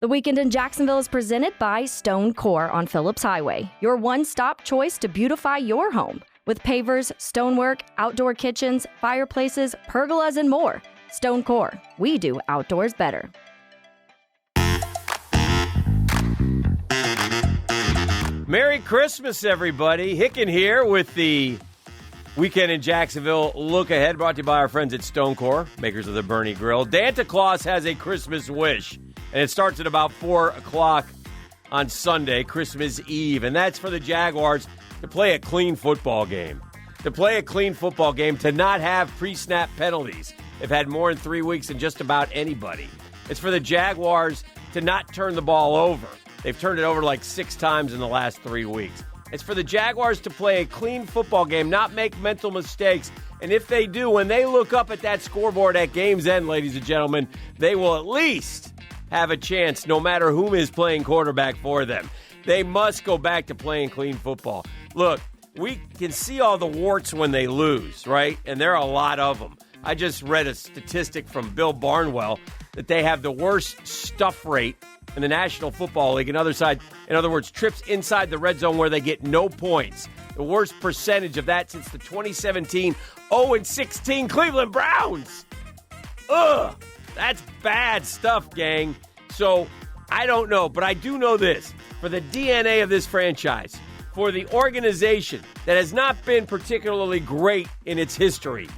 The Weekend in Jacksonville is presented by Stonecore on Phillips Highway, your one-stop choice to beautify your home. With pavers, stonework, outdoor kitchens, fireplaces, pergolas, and more. Stonecore, we do outdoors better. Merry Christmas, everybody. Hicken here with the Weekend in Jacksonville look ahead, brought to you by our friends at Stonecore, makers of the Bernie Grill. Santa Claus has a Christmas wish, and it starts at about 4 o'clock on Sunday, Christmas Eve, and that's for the Jaguars to play a clean football game. To play a clean football game, to not have pre-snap penalties. They've had more in 3 weeks than just about anybody. It's for the Jaguars to not turn the ball over. They've turned it over like 6 times in the last 3 weeks. It's for the Jaguars to play a clean football game, not make mental mistakes. And if they do, when they look up at that scoreboard at game's end, ladies and gentlemen, they will at least have a chance, no matter whom is playing quarterback for them. They must go back to playing clean football. Look, we can see all the warts when they lose, right? And there are a lot of them. I just read a statistic from Bill Barnwell that they have the worst stuff rate in the National Football League. In other words, trips inside the red zone where they get no points. The worst percentage of that since the 2017 0-16 Cleveland Browns. Ugh, that's bad stuff, gang. So I don't know, but I do know this. For the DNA of this franchise, for the organization that has not been particularly great in its history,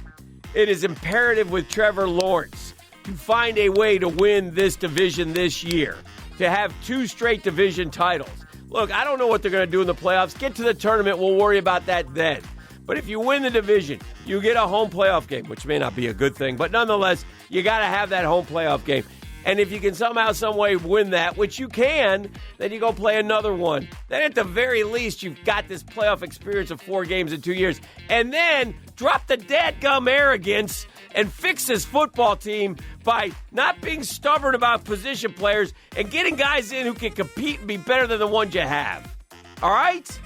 it is imperative with Trevor Lawrence to find a way to win this division this year, to have 2 straight division titles. Look, I don't know what they're going to do in the playoffs. Get to the tournament. We'll worry about that then. But if you win the division, you get a home playoff game, which may not be a good thing, but nonetheless, you got to have that home playoff game. And if you can somehow, some way win that, which you can, then you go play another one. Then at the very least, you've got this playoff experience of 4 games in 2 years. And then drop the dadgum arrogance and fix this football team by not being stubborn about position players and getting guys in who can compete and be better than the ones you have. All right?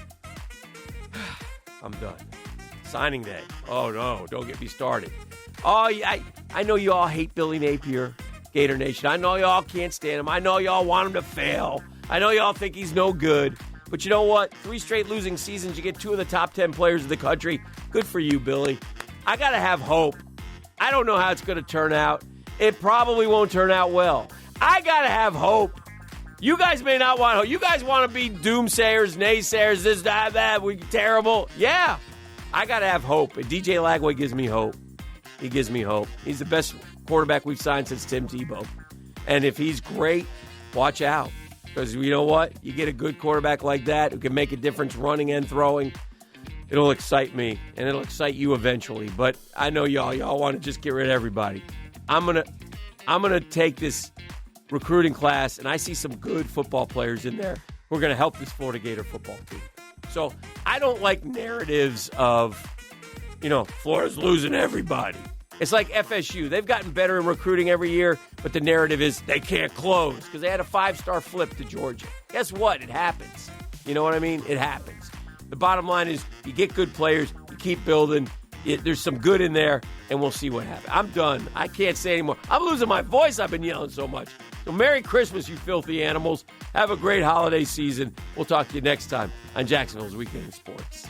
I'm done. Signing day. Oh, no, don't get me started. Oh, yeah, I know you all hate Billy Napier, Gator Nation. I know y'all can't stand him. I know y'all want him to fail. I know y'all think he's no good. But you know what? 3 straight losing seasons, you get 2 of the top 10 players in the country. Good for you, Billy. I got to have hope. I don't know how it's going to turn out. It probably won't turn out well. I got to have hope. You guys may not want hope. You guys want to be doomsayers, naysayers, this, that, we terrible. Yeah, I got to have hope. And DJ Lagway gives me hope. He gives me hope. He's the best quarterback we've signed since Tim Tebow. And if he's great, watch out. Because you know what? You get a good quarterback like that who can make a difference running and throwing. It'll excite me, and it'll excite you eventually. But I know y'all want to just get rid of everybody. I'm gonna take this recruiting class, and I see some good football players in there who are going to help this Florida Gator football team. So I don't like narratives of, Florida's losing everybody. It's like FSU. They've gotten better in recruiting every year, but the narrative is they can't close because they had a 5-star flip to Georgia. Guess what? It happens. You know what I mean? It happens. The bottom line is you get good players, you keep building. There's some good in there, and we'll see what happens. I'm done. I can't say anymore. I'm losing my voice. I've been yelling so much. So Merry Christmas, you filthy animals. Have a great holiday season. We'll talk to you next time on Jacksonville's Weekend in Sports.